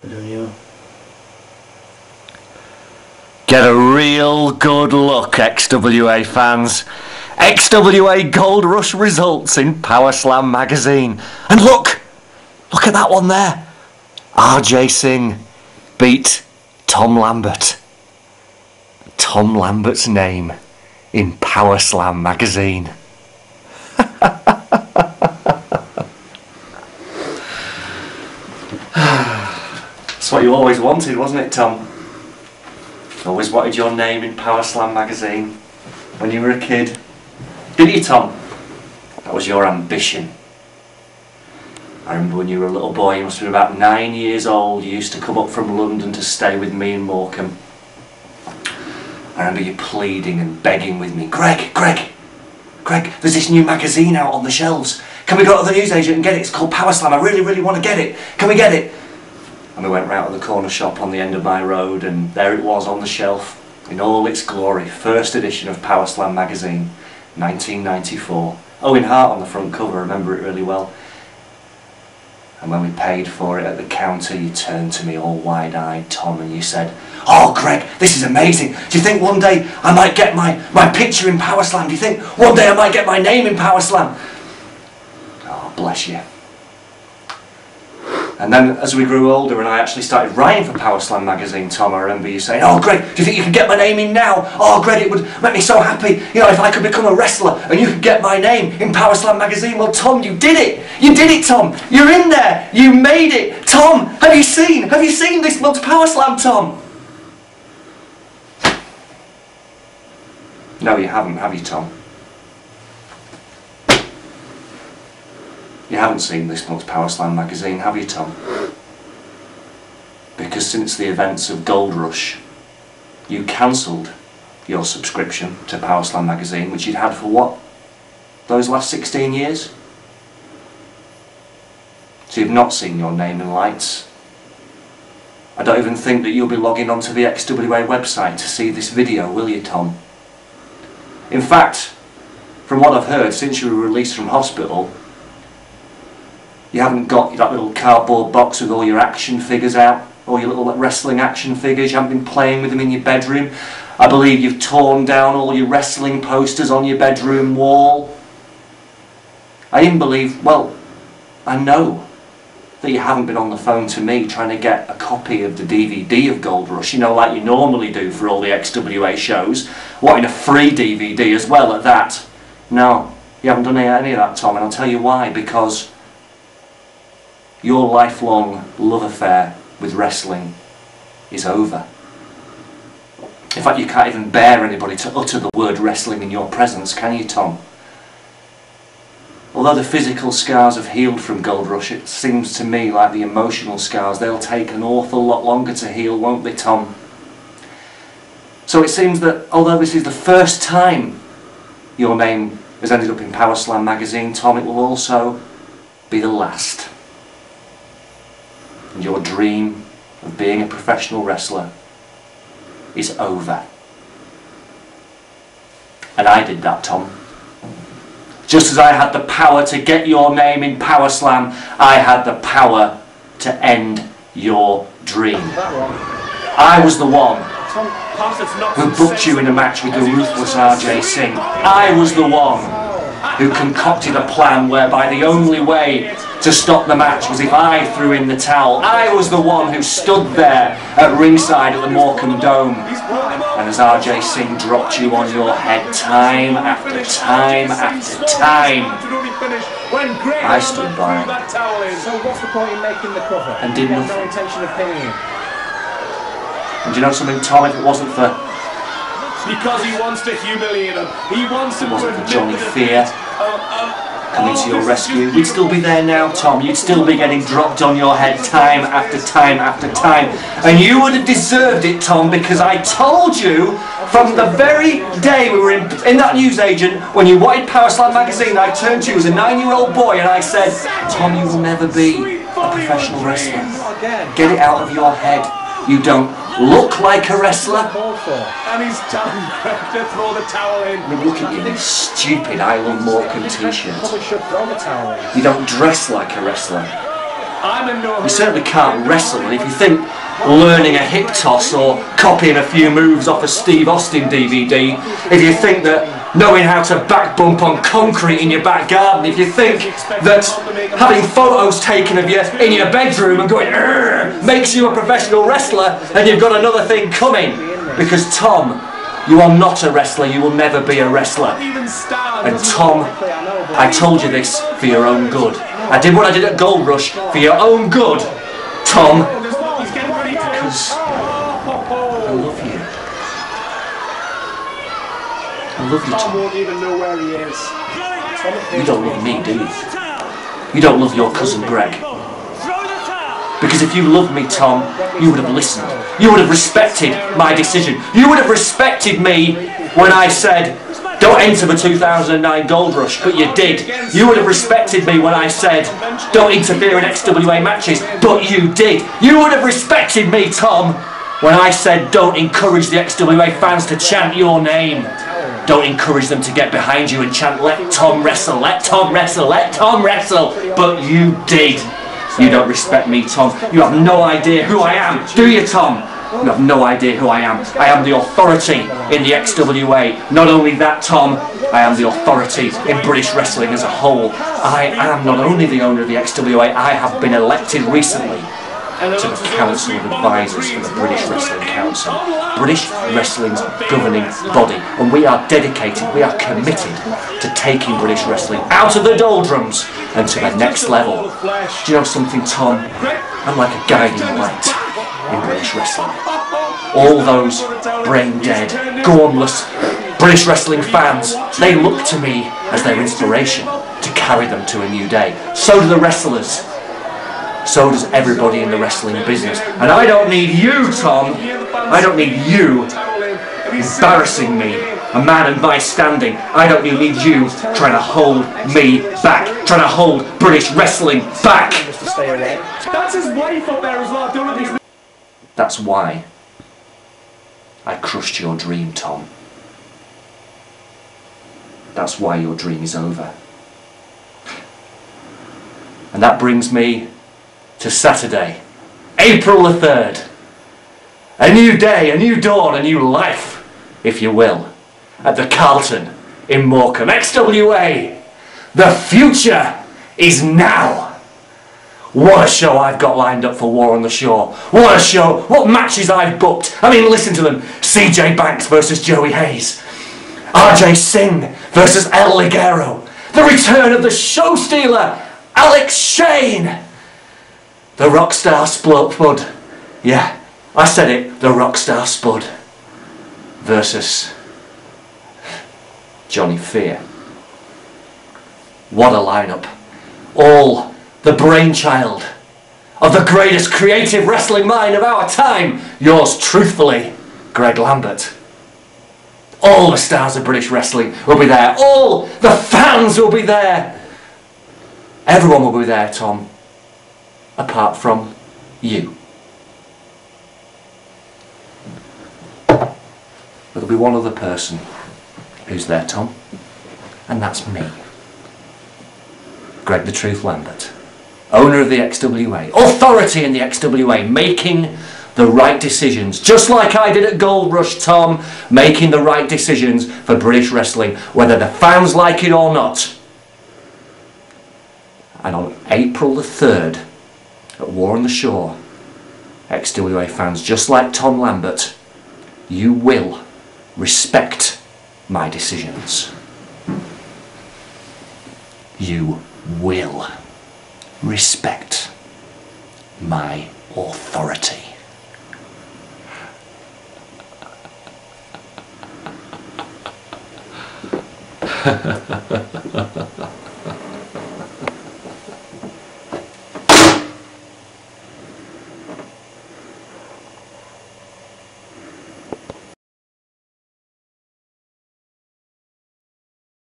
Get a real good look, XWA fans. XWA Gold Rush results in Power Slam magazine. And look at that one there. RJ Singh beat Tom Lambert. Tom Lambert's name in Power Slam magazine. That's what you always wanted, wasn't it, Tom? Always wanted your name in Power Slam magazine when you were a kid. Didn't you, Tom? That was your ambition. I remember when you were a little boy, you must have been about 9 years old, you used to come up from London to stay with me in Morecambe. I remember you pleading and begging with me, Greg, there's this new magazine out on the shelves. Can we go to the newsagent and get it? It's called Power Slam, I really, really want to get it. Can we get it? And we went round to the corner shop on the end of my road, and there it was on the shelf, in all its glory, first edition of Power Slam magazine, 1994. Owen Hart on the front cover, I remember it really well. And when we paid for it at the counter, you turned to me all wide-eyed, Tom, and you said, "Oh, Greg, this is amazing. Do you think one day I might get my picture in Power Slam? Do you think one day I might get my name in Power Slam?" Oh, bless you. And then as we grew older and I actually started writing for Power Slam magazine, Tom, I remember you saying, "Oh, Greg, do you think you could get my name in now? Oh, Greg, it would make me so happy, you know, if I could become a wrestler and you could get my name in Power Slam magazine." Well, Tom, you did it. You did it, Tom. You're in there. You made it. Tom, have you seen this month's Power Slam, Tom? No, you haven't, have you, Tom? You haven't seen this month's Power Slam magazine, have you, Tom? Because since the events of Gold Rush, you cancelled your subscription to Power Slam magazine, which you'd had for what? Those last 16 years? So you've not seen your name in lights. I don't even think that you'll be logging onto the XWA website to see this video, will you, Tom? In fact, from what I've heard, since you were released from hospital, you haven't got that little cardboard box with all your action figures out, all your little wrestling action figures. You haven't been playing with them in your bedroom. I believe you've torn down all your wrestling posters on your bedroom wall. I even believe, well, I know that you haven't been on the phone to me trying to get a copy of the DVD of Gold Rush, you know, like you normally do for all the XWA shows, wanting a free DVD as well at that. No, you haven't done any of that, Tom, and I'll tell you why. Because your lifelong love affair with wrestling is over. In fact, you can't even bear anybody to utter the word wrestling in your presence, can you, Tom? Although the physical scars have healed from Gold Rush, it seems to me like the emotional scars, they'll take an awful lot longer to heal, won't they, Tom? So it seems that although this is the first time your name has ended up in Power Slam magazine, Tom, it will also be the last. And your dream of being a professional wrestler is over. And I did that, Tom. Just as I had the power to get your name in Power Slam, I had the power to end your dream. I was the one who booked you in a match with the ruthless RJ Singh. I was the one who concocted a plan whereby the only way to stop the match was if I threw in the towel. I was the one who stood there at ringside at the Morecambe Dome, and as RJ Singh dropped you on your head time after time after time, I stood by. So what's the point in making the cover? And did nothing. No intention of pinning him. And do you know something, Tom? If it wasn't for... Because he wants to humiliate him. He wants to... It wasn't for Johnny Fear coming to your rescue, we'd still be there now, Tom. You'd still be getting dropped on your head time after time after time. And you would have deserved it, Tom, because I told you from the very day we were in that newsagent, when you wanted Power Slam magazine, I turned to you as a 9-year-old boy and I said, Tom, you will never be a professional wrestler. Get it out of your head. You don't look like a wrestler. And he's telling Greg to throw the towel in. I mean, look at you, you stupid Island Morecambe t-shirt. You don't dress like a wrestler. I'm in no You certainly can't wrestle, and if you think learning a hip toss or copying a few moves off a Steve Austin DVD, if you think that knowing how to back bump on concrete in your back garden, if you think that having photos taken of you in your bedroom and going "Urgh" makes you a professional wrestler, then you've got another thing coming. Because Tom, you are not a wrestler, you will never be a wrestler. And Tom, I told you this for your own good. I did what I did at Gold Rush for your own good, Tom. Because I love you. I love you, Tom Tom. won't even know where he is. You don't love me, do you? You don't love your cousin Greg. Because if you loved me, Tom, you would have listened. You would have respected my decision. You would have respected me when I said, don't enter the 2009 Gold Rush, but you did. You would have respected me when I said, don't interfere in XWA matches, but you did. You would have respected me, Tom, when I said, don't encourage the XWA fans to chant your name. Don't encourage them to get behind you and chant, let Tom wrestle, let Tom wrestle, let Tom wrestle, but you did. You don't respect me, Tom. You have no idea who I am, do you, Tom? You have no idea who I am. I am the authority in the XWA. Not only that, Tom, I am the authority in British wrestling as a whole. I am not only the owner of the XWA, I have been elected recently to the Council of Advisors for the British Wrestling Council. British Wrestling's governing body. And we are dedicated, we are committed to taking British wrestling out of the doldrums and to the next level. Do you know something, Tom? I'm like a guiding light in British wrestling. All those brain-dead, gormless British wrestling fans, they look to me as their inspiration to carry them to a new day. So do the wrestlers. So does everybody in the wrestling business. And I don't need you, Tom. I don't need you embarrassing me, a man in my standing. I don't need you trying to hold me back, trying to hold British wrestling back. That's his wife up there as well. Don't let these... That's why I crushed your dream, Tom. That's why your dream is over. And that brings me to Saturday, April the 3rd. A new day, a new dawn, a new life, if you will, at the Carlton in Morecambe. XWA, the future is now. What a show I've got lined up for War on the Shore. What a show, what matches I've booked. I mean, listen to them. CJ Banks versus Joey Hayes. RJ Singh versus El Ligero. The return of the show stealer, Alex Shane. The Rockstar Spud. Yeah, I said it. The Rockstar Spud versus Johnny Fear. What a lineup. All the brainchild of the greatest creative wrestling mind of our time. Yours truthfully, Greg Lambert. All the stars of British wrestling will be there. All the fans will be there. Everyone will be there, Tom. Apart from you. But there'll be one other person who's there, Tom, and that's me. Greg the Truth Lambert, owner of the XWA, authority in the XWA, making the right decisions, just like I did at Gold Rush, Tom, making the right decisions for British wrestling, whether the fans like it or not. And on April the 3rd, at War on the Shore, XWA fans, just like Tom Lambert, you will respect my decisions. You will respect my authority.